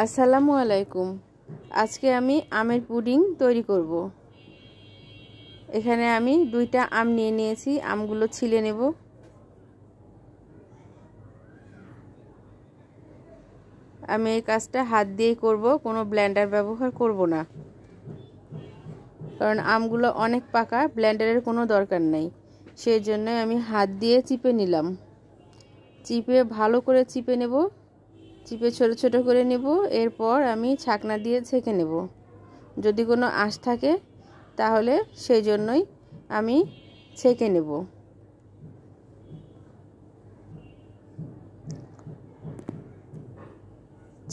আসসালামু আলাইকুম। আজকে আমি আমের পুডিং তৈরি করব। এখানে আমি 2টা আম নিয়ে নিয়েছি। আমগুলো ছিলে নেব। আমি এই কাজটা হাত দিয়েই করব, কোনো ব্লেন্ডার ব্যবহার করব না, কারণ আমগুলো অনেক পাকা, ব্লেন্ডারের কোনো দরকার নেই। সেই জন্য আমি হাত দিয়ে চিপে নিলাম। চিপে ভালো করে চিপে নেব, চিপে ছোট ছোট করে নেব। এরপর আমি ছাকনা দিয়ে ছেঁকে নেব। যদি কোনো আঁশ থাকে তাহলে সেই জন্যই আমি ছেঁকে নেব।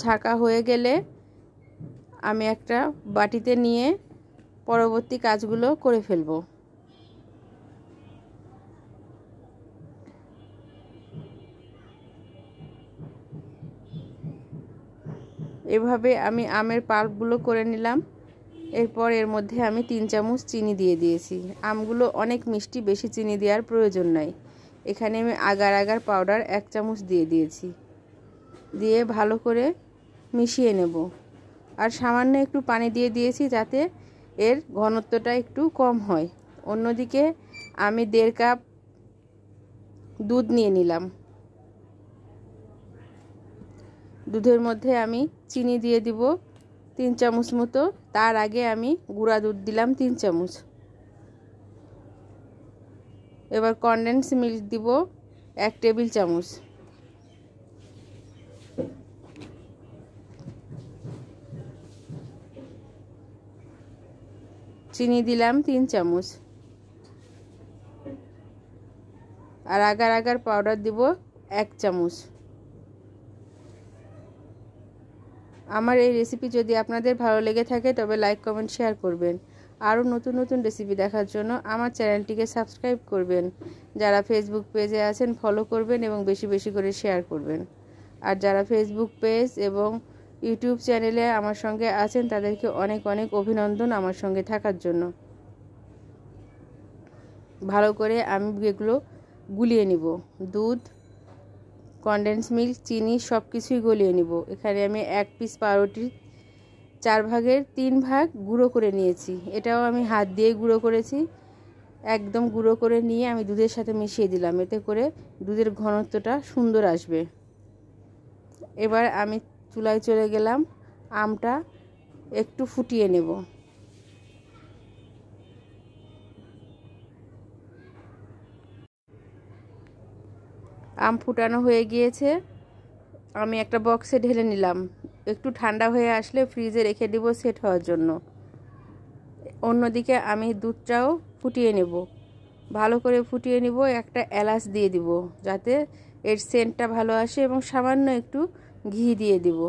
ছাকা হয়ে গেলে আমি একটা বাটিতে নিয়ে পরবর্তী কাজগুলো করে ফেলব। এভাবে আমি আমের পাল্পগুলো করে নিলাম। এরপর এর মধ্যে আমি 3 চামচ চিনি দিয়ে দিয়েছি। আমগুলো অনেক মিষ্টি, বেশি চিনি দেওয়ার প্রয়োজন নাই। এখানে আমি আগার আগার পাউডার 1 চামচ দিয়ে দিয়েছি। দিয়ে ভালো করে মিশিয়ে নেব। আর সামান্য একটু পানি দিয়ে দিয়েছি যাতে এর ঘনত্বটা একটু কম হয়। অন্যদিকে আমি 1.5 কাপ দুধ নিয়ে নিলাম। দুধের মধ্যে আমি চিনি দিয়ে দিব 3 চামচ মতো। তার আগে আমি গুঁড়া দুধ দিলাম 3 চামচ। এবার কনডেন্স মিল্ক দিব 1 টেবিল চামচ। চিনি দিলাম 3 চামচ। আর আগার আগার পাউডার দিব 1 চামচ। আমার এই রেসিপি যদি আপনাদের ভালো লেগে থাকে তবে লাইক, কমেন্ট, শেয়ার করবেন। আরও নতুন নতুন রেসিপি দেখার জন্য আমার চ্যানেলটিকে সাবস্ক্রাইব করবেন। যারা ফেসবুক পেজে আছেন ফলো করবেন এবং বেশি বেশি করে শেয়ার করবেন। আর যারা ফেসবুক পেজ এবং ইউটিউব চ্যানেলে আমার সঙ্গে আছেন তাদেরকে অনেক অনেক অভিনন্দন আমার সঙ্গে থাকার জন্য। ভালো করে আমি এগুলো গুলিয়ে নিব। দুধ, কনডেন্স মিল্ক, চিনি সব কিছুই গলিয়ে নিব। এখানে আমি 1 পিস পাউরুটির 4 ভাগের 3 ভাগ গুঁড়ো করে নিয়েছি। এটাও আমি হাত দিয়ে গুঁড়ো করেছি। একদম গুঁড়ো করে নিয়ে আমি দুধের সাথে মিশিয়ে দিলাম। এতে করে দুধের ঘনত্বটা সুন্দর আসবে। এবার আমি চুলায় চলে গেলাম। আমটা একটু ফুটিয়ে নেব। আম ফুটানো হয়ে গিয়েছে। আমি একটা বক্সে ঢেলে নিলাম। একটু ঠান্ডা হয়ে আসলে ফ্রিজে রেখে দিব সেট হওয়ার জন্য। অন্যদিকে আমি দুধটাও ফুটিয়ে নেব। ভালো করে ফুটিয়ে নিব। একটা এলাচ দিয়ে দিব যাতে এর সেন্টটা ভালো আসে এবং সামান্য একটু ঘি দিয়ে দিব।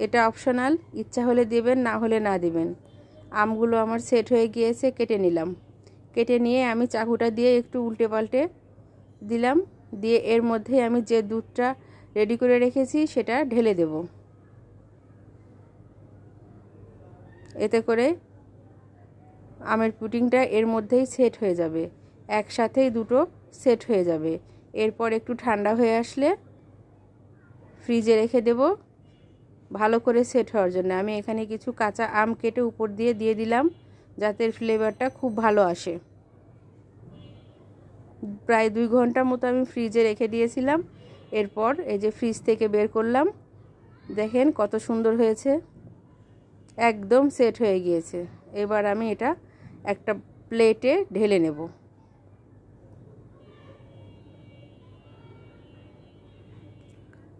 এটা অপশনাল, ইচ্ছা হলে দিবেন, না হলে না দিবেন। আমগুলো আমার সেট হয়ে গিয়েছে, কেটে নিলাম। কেটে নিয়ে আমি চাকুটা দিয়ে একটু উল্টে পাল্টে দিলাম। দিয়ে এর মধ্যে আমি যে দুধটা রেডি করে রেখেছি সেটা ঢেলে দেব। এতে করে আমের পুডিংটা এর মধ্যেই সেট হয়ে যাবে। একসাথেই দুটো সেট হয়ে যাবে। এরপর একটু ঠান্ডা হয়ে আসলে ফ্রিজে রেখে দেব ভালো করে সেট হওয়ার জন্য। আমি এখানে কিছু কাঁচা আম কেটে উপর দিয়ে দিলাম যাতে ফ্লেভারটা খুব ভালো আসে। প্রায় 2 ঘন্টার মতো আমি ফ্রিজে রেখে দিয়েছিলাম। এরপর এই যে ফ্রিজ থেকে বের করলাম, দেখেন কত সুন্দর হয়েছে, একদম সেট হয়ে গিয়েছে। এবার আমি এটা একটা প্লেটে ঢেলে নেব।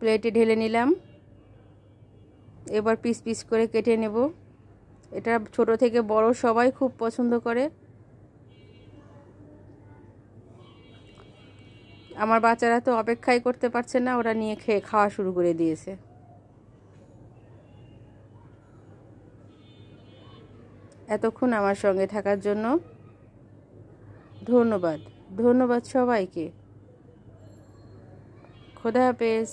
প্লেটে ঢেলে নিলাম। এবার পিস পিস করে কেটে নেব। এটা ছোট থেকে বড় সবাই খুব পছন্দ করে। আমার বাচ্চারা তো অপেক্ষাই করতে পারছে না, ওরা নিয়ে খাওয়া শুরু করে দিয়েছে। এতক্ষণ আমার সঙ্গে থাকার জন্য ধন্যবাদ। ধন্যবাদ সবাইকে। খোদা হাফেজ।